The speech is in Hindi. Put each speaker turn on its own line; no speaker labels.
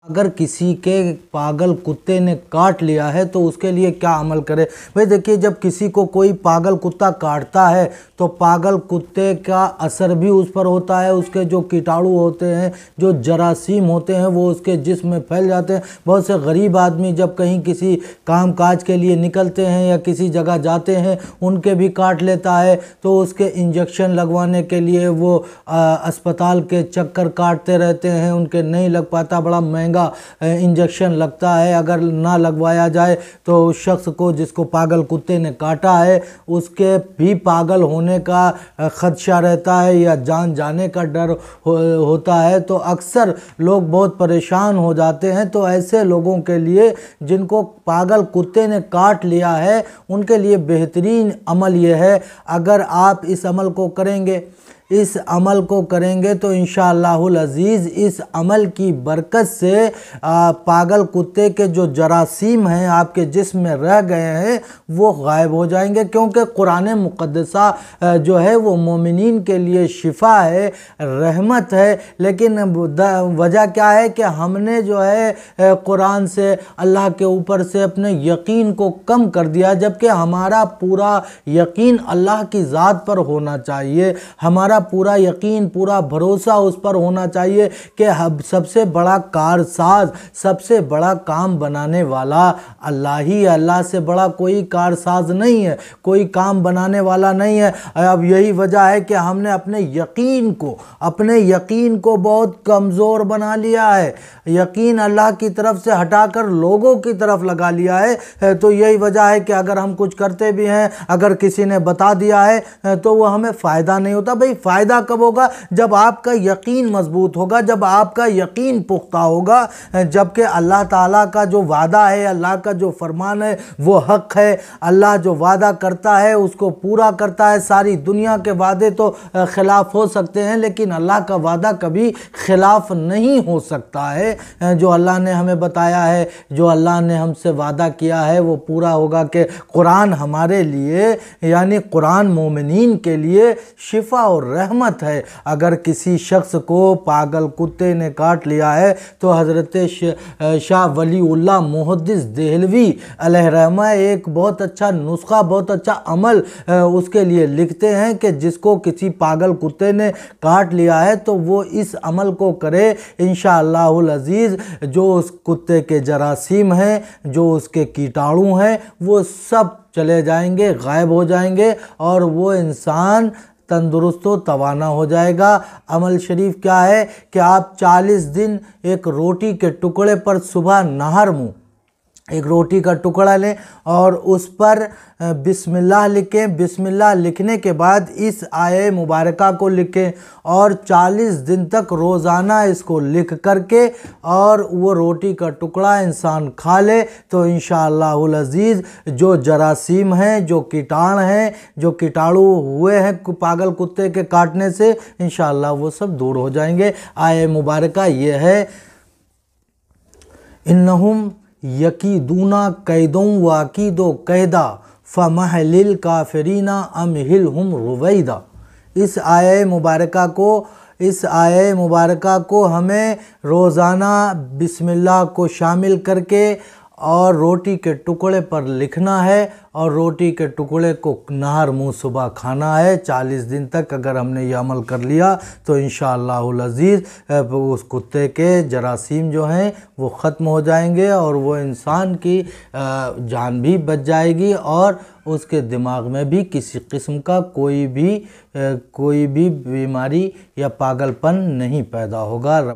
अगर किसी के पागल कुत्ते ने काट लिया है तो उसके लिए क्या अमल करे। भाई देखिए, जब किसी को कोई पागल कुत्ता काटता है तो पागल कुत्ते का असर भी उस पर होता है। उसके जो कीटाणु होते हैं, जो जरासीम होते हैं, वो उसके जिस्म में फैल जाते हैं। बहुत से गरीब आदमी जब कहीं किसी काम काज के लिए निकलते हैं या किसी जगह जाते हैं, उनके भी काट लेता है तो उसके इंजेक्शन लगवाने के लिए वो अस्पताल के चक्कर काटते रहते हैं, उनके नहीं लग पाता, बड़ा महंगा इंजेक्शन लगता है। अगर ना लगवाया जाए तो उस शख्स को जिसको पागल कुत्ते ने काटा है उसके भी पागल होने का खदशा रहता है या जान जाने का डर होता है। तो अक्सर लोग बहुत परेशान हो जाते हैं। तो ऐसे लोगों के लिए जिनको पागल कुत्ते ने काट लिया है, उनके लिए बेहतरीन अमल यह है, अगर आप इस अमल को करेंगे, इस अमल को करेंगे तो इंशाअल्लाहुल अज़ीज़ इस अमल की बरकत से पागल कुत्ते के जो जरासीम हैं आपके जिस्म में रह गए हैं वो गायब हो जाएंगे। क्योंकि कुरान मुक़द्दसा जो है वो मोमिनीन के लिए शिफा है, रहमत है। लेकिन वजह क्या है कि हमने जो है कुरान से, अल्लाह के ऊपर से अपने यकीन को कम कर दिया, जबकि हमारा पूरा यकीन अल्लाह की ज़ात पर होना चाहिए। हमारा पूरा यकीन, पूरा भरोसा उस पर होना चाहिए कि सबसे बड़ा कारसाज, सबसे बड़ा काम बनाने वाला अल्लाह ही है। अल्लाह से बड़ा कोई कारसाज नहीं है, कोई काम बनाने वाला नहीं है। अब यही वजह है कि हमने अपने यकीन को बहुत कमज़ोर बना लिया है। यकीन अल्लाह की तरफ से हटाकर लोगों की तरफ लगा लिया है। तो यही वजह है कि अगर हम कुछ करते भी हैं, अगर किसी ने बता दिया है तो वो हमें फ़ायदा नहीं होता। भाई फ़ायदा कब होगा? जब आपका यकीन मजबूत होगा, जब आपका यकीन पुख्ता होगा। जबकि अल्लाह ताला का जो वादा है, अल्लाह का जो फरमान है वो हक़ है। अल्लाह जो वादा करता है उसको पूरा करता है। सारी दुनिया के वादे तो ख़िलाफ़ हो सकते हैं, लेकिन अल्लाह का वादा कभी ख़िलाफ़ नहीं हो सकता है। जो अल्लाह ने हमें बताया है, जो अल्लाह ने हमसे वादा किया है वो पूरा होगा। कि कुरान हमारे लिए, यानी कुरान मोमिनीन के लिए शिफा और रहमत है। अगर किसी शख्स को पागल कुत्ते ने काट लिया है तो हज़रत शाह वलीउल्लाह मुहद्दिस देहलवी अलैहिर्रहमा एक बहुत अच्छा नुस्खा, बहुत अच्छा अमल उसके लिए लिखते हैं कि जिसको किसी पागल कुत्ते ने काट लिया है तो वो इस अमल को करे। इंशाअल्लाहुल अज़ीज़ जो उस कुत्ते के जरासीम हैं, जो उसके कीटाणु हैं, वो सब चले जाएंगे, गायब हो जाएंगे और वो इंसान तंदुरुस्त व तवाना हो जाएगा। अमल शरीफ क्या है कि आप 40 दिन एक रोटी के टुकड़े पर सुबह नहर मुँह एक रोटी का टुकड़ा लें और उस पर बिस्मिल्लाह लिखें। बिस्मिल्लाह लिखने के बाद इस आये मुबारका को लिखें और 40 दिन तक रोज़ाना इसको लिख करके और वो रोटी का टुकड़ा इंसान खा ले तो इंशाअल्लाहुल अज़ीज़ जो जरासीम हैं, जो कीटाणु हैं, जो कीटाणु हुए हैं पागल कुत्ते के काटने से, इंशाअल्लाह वो सब दूर हो जाएंगे। आये मुबारका ये है, इन्नहुम यकीदूना कैदों वाकीदो कैदा फमहलिल काफिरीना अमहिलहुम रुवैदा। इस आये मुबारका को हमें रोज़ाना बिस्मिल्लाह को शामिल करके और रोटी के टुकड़े पर लिखना है और रोटी के टुकड़े को नहर मुँह सुबह खाना है। 40 दिन तक अगर हमने ये अमल कर लिया तो इंशाअल्लाहुल अज़ीज़ उस कुत्ते के जरासीम जो हैं वो ख़त्म हो जाएंगे और वो इंसान की जान भी बच जाएगी और उसके दिमाग में भी किसी किस्म का कोई भी बीमारी या पागलपन नहीं पैदा होगा।